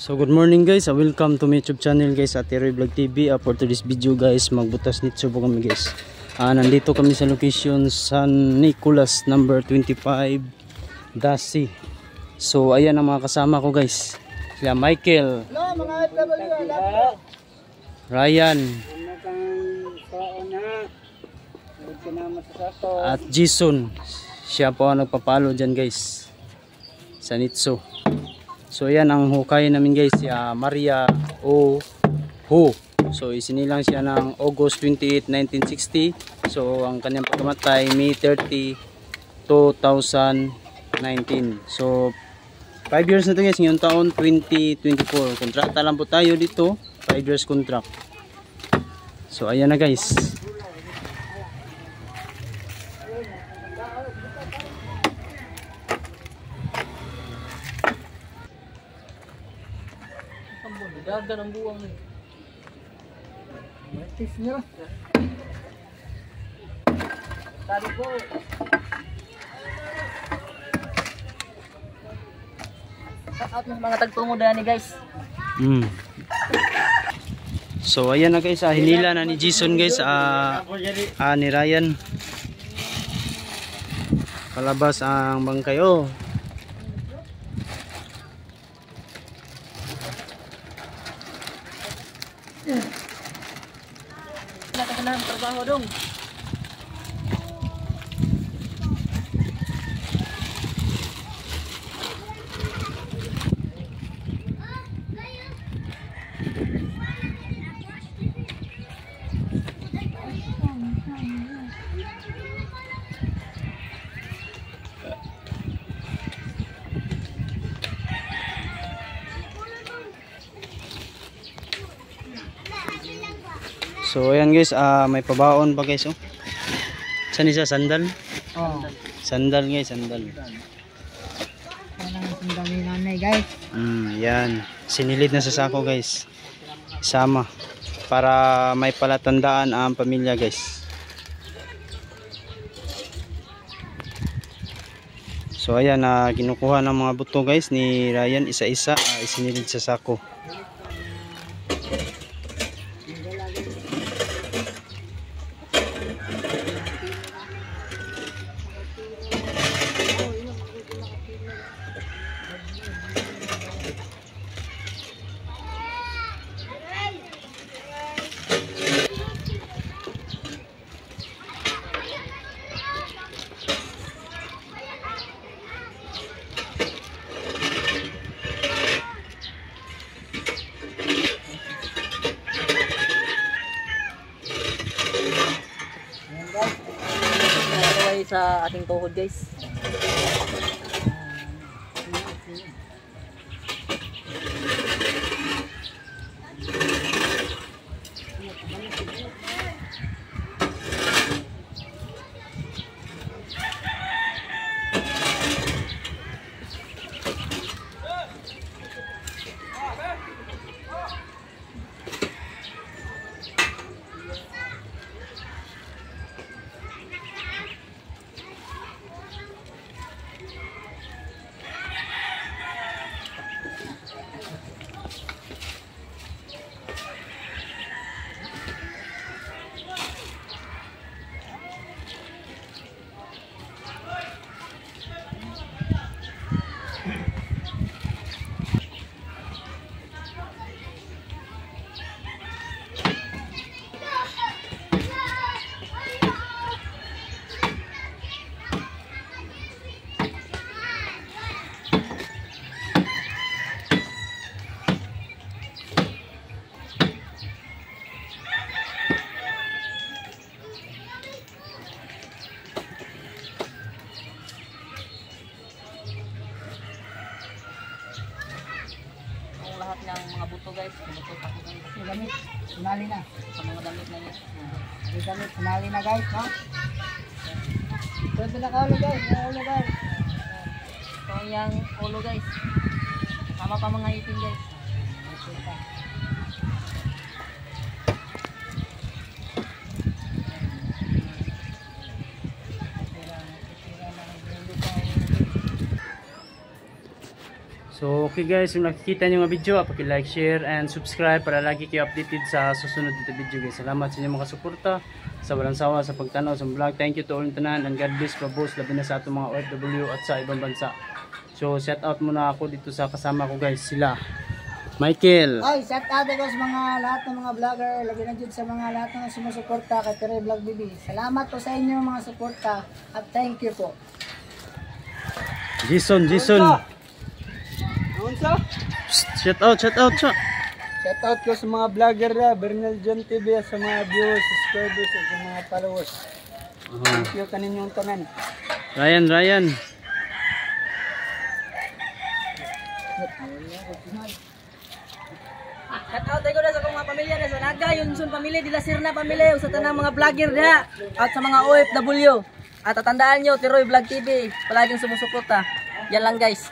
So good morning guys, welcome to my YouTube channel guys, Ateroy Vlog TV. For today's video guys, magbutas nito po kami guys. Nandito kami sa location San Nicolas number 25 Dasi. So ayan ang mga kasama ko guys. Sila Michael. Hello mga FW. Ryan. At Jason. Siya po ang nagpapalo dyan guys sa Nitso. So yan ang hukay namin guys, si Maria O. Ho. So isinilang siya ng August 28, 1960. So ang kanyang pagkamatay May 30, 2019. So 5 years na ito guys, ngayong taon 2024. Kontrata lang po tayo dito, 5 years contract. So ayan na guys. Dagan ang buwang eh. Matis nyo. Tadi po. Out ng mga tagtungo dyan guys. So ayan na guys, hinila na ni Jason guys, ni Ryan. Palabas ang bangkay oh. Nakakanang trabaho dong. So ayan guys, may pabaon pa guys oh. Saan isa? Sandal? Oh. Sandal guys, sandal. Parang sandal ni nanay guys. Yan. Sinilid na sa sako guys. Sama. Para may palatandaan ang pamilya guys. So ayan, kinukuha ng mga buto guys ni Ryan isa-isa, isinilid sa sako. Sa ating tuhod guys. Lahat ng mga buto guys, buto pa ko ng damit, sinali na sa mga damit na guys. Damit sinali na guys, no? Pwede na kaulo guys, ulo guys. Ito yung ulo guys. Sama pa mga itim guys. So okay guys, kung nakikita nyo mga video, paki-like, share, and subscribe para lagi kayo updated sa susunod dito video guys. Salamat sa inyong mga suporta, sa walang sawa sa pagtanaw sa vlog. Thank you to all tanan, and God bless pa boss, labi na sa atong mga OFW at sa ibang bansa. So shout out muna ako dito sa kasama ko guys, sila Michael. Ay, shout out ako sa mga lahat ng mga vlogger, labi na dyan sa mga lahat ng sumusuporta kay Tere Vlog BB. Salamat po sa inyo mga suporta at thank you po. Jason. Shout out. Shout out ko sa mga vlogger na, Bernal John TV, sa mga viewers, subscribers, at sa mga followers. Thank you kaninyong tanan. Ryan. Shout out ko na sa mga pamilya na sa Naga, Yunsun family, Dila Sirna family, sa tanang mga vlogger na, at sa mga OFW. At tatandaan nyo, Tiroy Vlog TV, palaging sumusuporta. Yan lang guys.